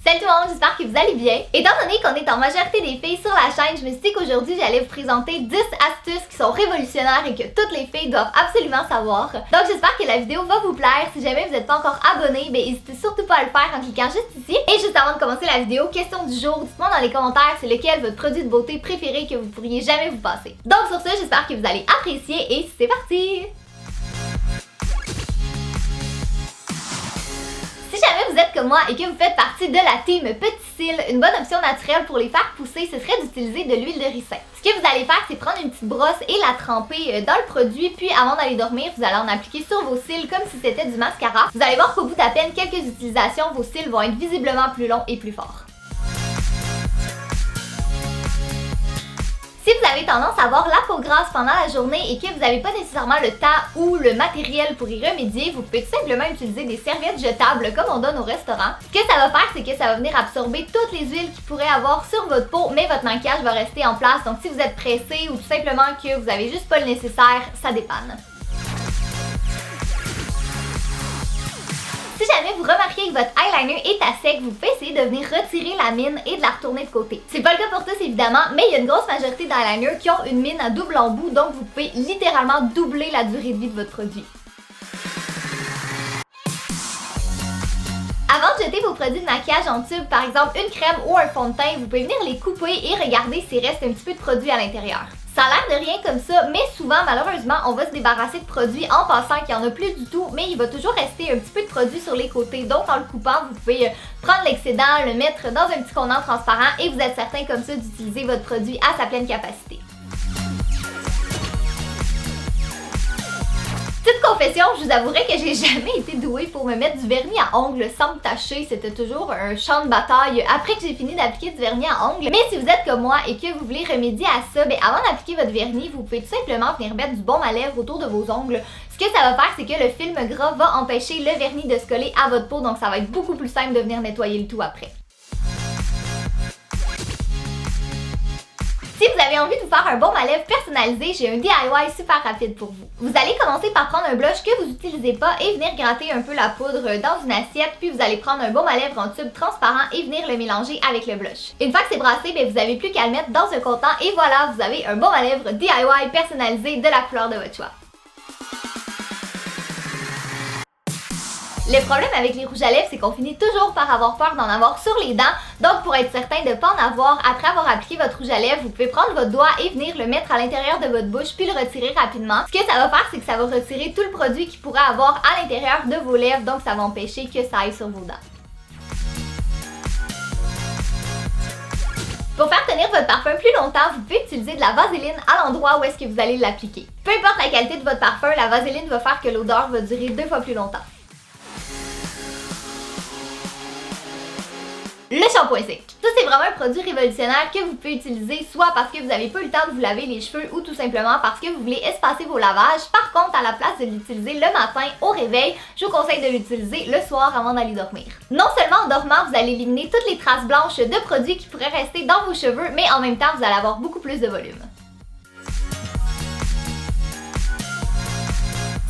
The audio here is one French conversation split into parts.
Salut tout le monde, j'espère que vous allez bien. Étant donné qu'on est en majorité des filles sur la chaîne, je me suis dit qu'aujourd'hui j'allais vous présenter 10 astuces qui sont révolutionnaires et que toutes les filles doivent absolument savoir. Donc j'espère que la vidéo va vous plaire. Si jamais vous n'êtes pas encore abonné, n'hésitez surtout pas à le faire en cliquant juste ici. Et juste avant de commencer la vidéo, question du jour, dites-moi dans les commentaires c'est lequel votre produit de beauté préféré que vous pourriez jamais vous passer. Donc sur ce, j'espère que vous allez apprécier et c'est parti! Si jamais vous êtes comme moi et que vous faites partie de la team Petit Cils, une bonne option naturelle pour les faire pousser, ce serait d'utiliser de l'huile de ricin. Ce que vous allez faire, c'est prendre une petite brosse et la tremper dans le produit, puis avant d'aller dormir, vous allez en appliquer sur vos cils comme si c'était du mascara. Vous allez voir qu'au bout d'à peine quelques utilisations, vos cils vont être visiblement plus longs et plus forts. Si vous avez tendance à avoir la peau grasse pendant la journée et que vous n'avez pas nécessairement le temps ou le matériel pour y remédier, vous pouvez tout simplement utiliser des serviettes jetables comme on donne au restaurant. Ce que ça va faire, c'est que ça va venir absorber toutes les huiles qu'il pourrait avoir sur votre peau, mais votre maquillage va rester en place. Donc si vous êtes pressé ou tout simplement que vous avez juste pas le nécessaire, ça dépanne. Si jamais vous remarquez que votre eyeliner est à sec, vous pouvez essayer de venir retirer la mine et de la retourner de côté. C'est pas le cas pour tous évidemment, mais il y a une grosse majorité d'eyeliners qui ont une mine à double embout, donc vous pouvez littéralement doubler la durée de vie de votre produit. Avant de jeter vos produits de maquillage en tube, par exemple une crème ou un fond de teint, vous pouvez venir les couper et regarder s'il reste un petit peu de produit à l'intérieur. Ça a l'air de rien comme ça, mais souvent, malheureusement, on va se débarrasser de produits en pensant qu'il n'y en a plus du tout, mais il va toujours rester un petit peu de produit sur les côtés. Donc, en le coupant, vous pouvez prendre l'excédent, le mettre dans un petit contenant transparent et vous êtes certain comme ça d'utiliser votre produit à sa pleine capacité. Petite confession, je vous avouerai que j'ai jamais été douée pour me mettre du vernis à ongles sans me tacher. C'était toujours un champ de bataille après que j'ai fini d'appliquer du vernis à ongles. Mais si vous êtes comme moi et que vous voulez remédier à ça, avant d'appliquer votre vernis, vous pouvez tout simplement venir mettre du baume à lèvres autour de vos ongles. Ce que ça va faire, c'est que le film gras va empêcher le vernis de se coller à votre peau, donc ça va être beaucoup plus simple de venir nettoyer le tout après. Si vous avez envie de vous faire un baume à lèvres personnalisé, j'ai un DIY super rapide pour vous. Vous allez commencer par prendre un blush que vous n'utilisez pas et venir gratter un peu la poudre dans une assiette, puis vous allez prendre un baume à lèvres en tube transparent et venir le mélanger avec le blush. Une fois que c'est brassé, vous n'avez plus qu'à le mettre dans un contenant et voilà, vous avez un baume à lèvres DIY personnalisé de la couleur de votre choix. Le problème avec les rouges à lèvres, c'est qu'on finit toujours par avoir peur d'en avoir sur les dents. Donc pour être certain de ne pas en avoir, après avoir appliqué votre rouge à lèvres, vous pouvez prendre votre doigt et venir le mettre à l'intérieur de votre bouche puis le retirer rapidement. Ce que ça va faire, c'est que ça va retirer tout le produit qu'il pourrait avoir à l'intérieur de vos lèvres, donc ça va empêcher que ça aille sur vos dents. Pour faire tenir votre parfum plus longtemps, vous pouvez utiliser de la vaseline à l'endroit où est-ce que vous allez l'appliquer. Peu importe la qualité de votre parfum, la vaseline va faire que l'odeur va durer 2 fois plus longtemps. Le shampoing sec. Ça, c'est vraiment un produit révolutionnaire que vous pouvez utiliser soit parce que vous n'avez pas eu le temps de vous laver les cheveux ou tout simplement parce que vous voulez espacer vos lavages. Par contre, à la place de l'utiliser le matin au réveil, je vous conseille de l'utiliser le soir avant d'aller dormir. Non seulement en dormant, vous allez éliminer toutes les traces blanches de produits qui pourraient rester dans vos cheveux, mais en même temps, vous allez avoir beaucoup plus de volume.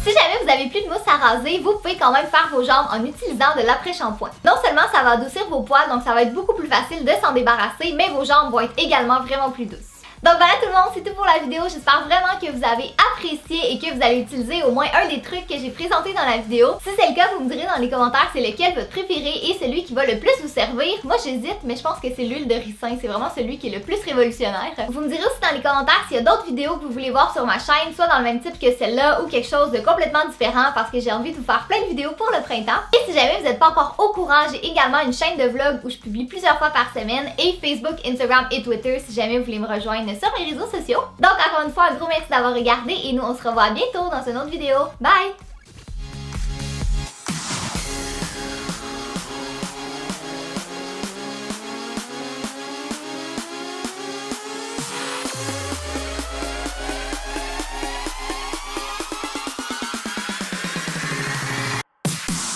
Si jamais vous n'avez plus de mousse à raser, vous pouvez quand même faire vos jambes en utilisant de l'après-shampoing. Non seulement ça va adoucir vos poils, donc ça va être beaucoup plus facile de s'en débarrasser, mais vos jambes vont être également vraiment plus douces. Donc voilà tout le monde, c'est tout pour la vidéo. J'espère vraiment que vous avez apprécié et que vous allez utiliser au moins un des trucs que j'ai présenté dans la vidéo. Si c'est le cas, vous me direz dans les commentaires c'est lequel votre préféré et celui qui va le plus vous servir. Moi j'hésite, mais je pense que c'est l'huile de ricin. C'est vraiment celui qui est le plus révolutionnaire. Vous me direz aussi dans les commentaires s'il y a d'autres vidéos que vous voulez voir sur ma chaîne, soit dans le même type que celle-là ou quelque chose de complètement différent parce que j'ai envie de vous faire plein de vidéos pour le printemps. Et si jamais vous n'êtes pas encore au courant, j'ai également une chaîne de vlog où je publie plusieurs fois par semaine et Facebook, Instagram et Twitter si jamais vous voulez me rejoindre sur mes réseaux sociaux. Donc encore une fois, un gros merci d'avoir regardé et nous on se revoit bientôt dans une autre vidéo. Bye!